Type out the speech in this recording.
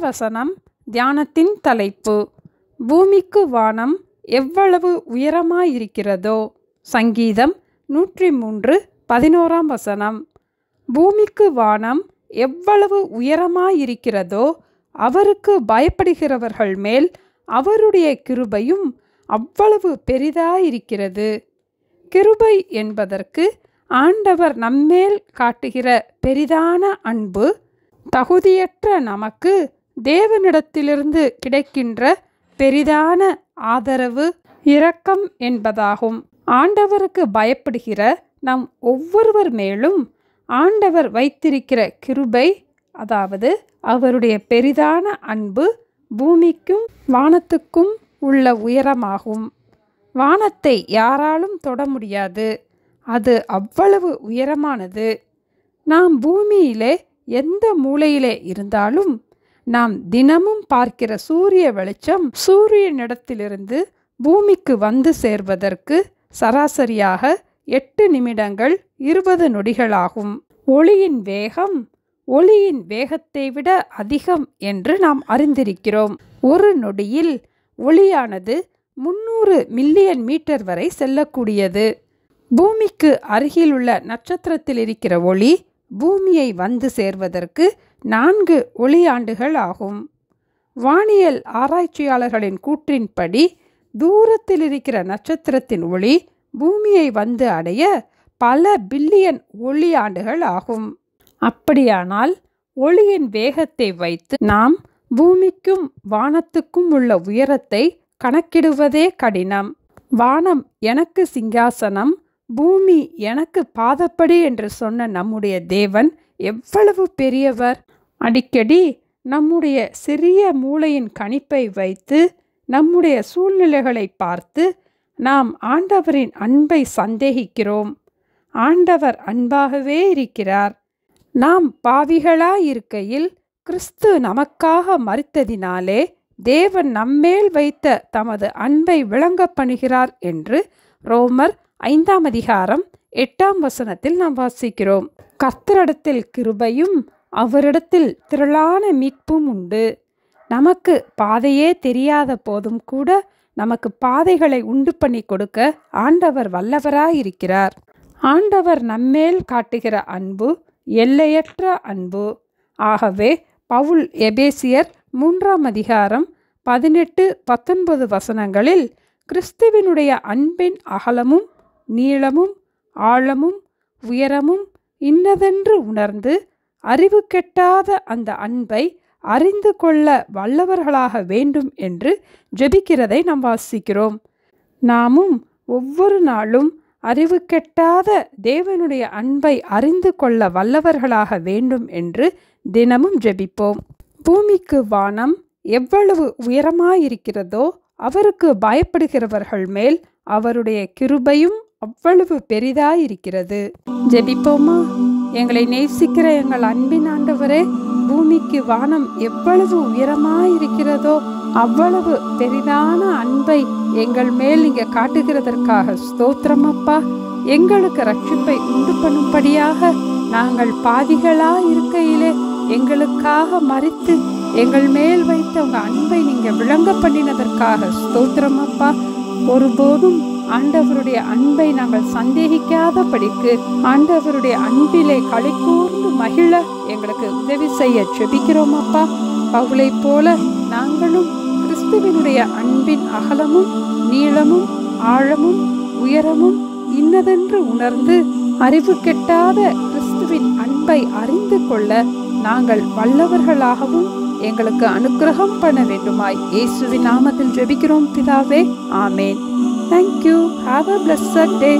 வசனம் தியானத்தின் தலைப்பு: பூமிக்கு வானம் எவ்வளவு உயரமாயிருக்கிறதோ. சங்கீதம் 103:11 வசனம். பூமிக்கு வானம் எவ்வளவு உயரமாயிருக்கிறதோ அவருக்கு பயப்படுகிறவர்கள் மேல் அவருடைய கிருபையும் அவ்வளவு பெரிதாயிருக்கிறது. கிருபை என்பதற்கு ஆண்டவர் நம்மேல் காட்டுகிற பெரிதான அன்பு, தகுதியற்ற நமக்கு தேவனிடத்திலிருந்து கிடைக்கின்ற பெரிதான ஆதரவு, இரக்கம் என்பதாகும். ஆண்டவருக்கு பயப்படுகிற நம் ஒவ்வொருவர் மேலும் ஆண்டவர் வைத்திருக்கிற கிருபை, அதாவது அவருடைய பெரிதான அன்பு, பூமிக்கும் வானத்துக்கும் உள்ள உயரமாகும். வானத்தை யாராலும் தொட முடியாது, அது அவ்வளவு உயரமானது. நாம் பூமியிலே எந்த மூலையிலே இருந்தாலும் நாம் தினமும் பார்க்கிற சூரிய வெளிச்சம் சூரியனிடத்திலிருந்து பூமிக்கு வந்து சேர்வதற்கு சராசரியாக 8 நிமிடங்கள் 20 நொடிகளாகும். ஒளியின் வேகம் ஒளியின் வேகத்தை விட அதிகம் என்று நாம் அறிந்திருக்கிறோம். ஒரு நொடியில் ஒளியானது 300 மில்லியன் மீட்டர் வரை செல்லக்கூடியது. பூமிக்கு அருகிலுள்ள நட்சத்திரத்தில் இருக்கிற ஒளி பூமியை வந்து சேர்வதற்கு 4 ஒளியாண்டுகள் ஆகும். வானியல் ஆராய்ச்சியாளர்களின் கூற்றின்படி தூரத்தில் இருக்கிற நட்சத்திரத்தின் ஒளி பூமியை வந்து அடைய பல பில்லியன் ஒளியாண்டுகள் ஆகும். அப்படியானால் ஒளியின் வேகத்தை வைத்து நாம் பூமிக்கும் வானத்துக்கும் உள்ள உயரத்தை கணக்கிடுவதே கடினம். வானம் எனக்கு சிங்காசனம், பூமி எனக்கு பாதப்படி என்று சொன்ன நம்முடைய தேவன் எவ்வளவு பெரியவர்! அடிக்கடி நம்முடைய சிறிய மூளையின் கணிப்பை வைத்து நம்முடைய சூழ்நிலைகளை பார்த்து நாம் ஆண்டவரின் அன்பை சந்தேகிக்கிறோம். ஆண்டவர் அன்பாகவே இருக்கிறார். நாம் பாவிகளாயிருக்கையில் கிறிஸ்து நமக்காக மரித்ததினாலே தேவன் நம்மேல் வைத்த தமது அன்பை விளங்க பண்ணுகிறார் என்று ரோமர் 5:8 வசனத்தில் நாம் வாசிக்கிறோம். கர்த்தரிடத்தில் கிருபையும் அவரிடத்தில் திரளான மீட்பும் உண்டு. நமக்கு பாதையே தெரியாத போதும் கூட நமக்கு பாதைகளை உண்டு பண்ணி கொடுக்க ஆண்டவர் வல்லவராயிருக்கிறார். ஆண்டவர் நம்மேல் காட்டுகிற அன்பு எல்லையற்ற அன்பு. ஆகவே பவுல் எபேசியர் 3:18-19 வசனங்களில் கிறிஸ்துவினுடைய அன்பின் அகலமும் நீளமும் ஆழமும் உயரமும் இன்னதென்று உணர்ந்து அறிவு கெட்டாத அந்த அன்பை அறிந்து கொள்ள வல்லவர்களாக வேண்டும் என்று ஜெபிக்கிறதை நாம் வாசிக்கிறோம். நாமும் ஒவ்வொரு நாளும் அறிவு கெட்டாத தேவனுடைய அன்பை அறிந்து கொள்ள வல்லவர்களாக வேண்டும் என்று தினமும் ஜெபிப்போம். பூமிக்கு வானம் எவ்வளவு உயரமாயிருக்கிறதோ அவருக்கு பயப்படுகிறவர்கள் மேல் அவருடைய கிருபையும் அவ்வளவு பெரிதாயிருக்கிறது. ஜெபிப்போமா? எங்களை நேசிக்கிற எங்கள் அன்பின் ஆண்டவரே, பூமிக்கு வானம் எவ்வளவு உயரமாயிருக்கிறதோ அவ்வளவு பெரிதான அன்பை எங்கள் மேல் இங்க காட்டுகிறதற்காக ஸ்தோத்திரம் அப்பா. எங்களுக்கு ரட்சிப்பை உண்டு பண்ணும்படியாக நாங்கள் பாவிகளா இருக்கையிலே எங்களுக்காக மரித்து எங்கள் மேல் வைத்த உங்க அன்பை நீங்க விளங்க பண்ணினதற்காக ஸ்தோத்திரம் அப்பா. ஒருபோதும் ஆண்டவருடைய அன்பை நாங்கள் சந்தேகிக்காதபடிக்கு ஆண்டவருடைய அன்பிலே களிகூர்ந்து மகிழ எங்களுக்கு உதவி செய்ய ஜெபிக்கிறோம் அப்பா. பவுலை போல நாங்களும் கிறிஸ்துவினுடைய அன்பின் அகலமும் நீளமும் ஆழமும் உயரமும் இன்னதென்று உணர்ந்து அறிவு கெட்டாத கிறிஸ்துவின் அன்பை அறிந்து கொள்ள நாங்கள் வல்லவர்களாகவும் எங்களுக்கு அனுக்கிரகம் பண்ண வேண்டுமாய் இயேசுவின் நாமத்தில் ஜெபிக்கிறோம் பிதாவே. ஆமேன். Thank you. Have a blessed day.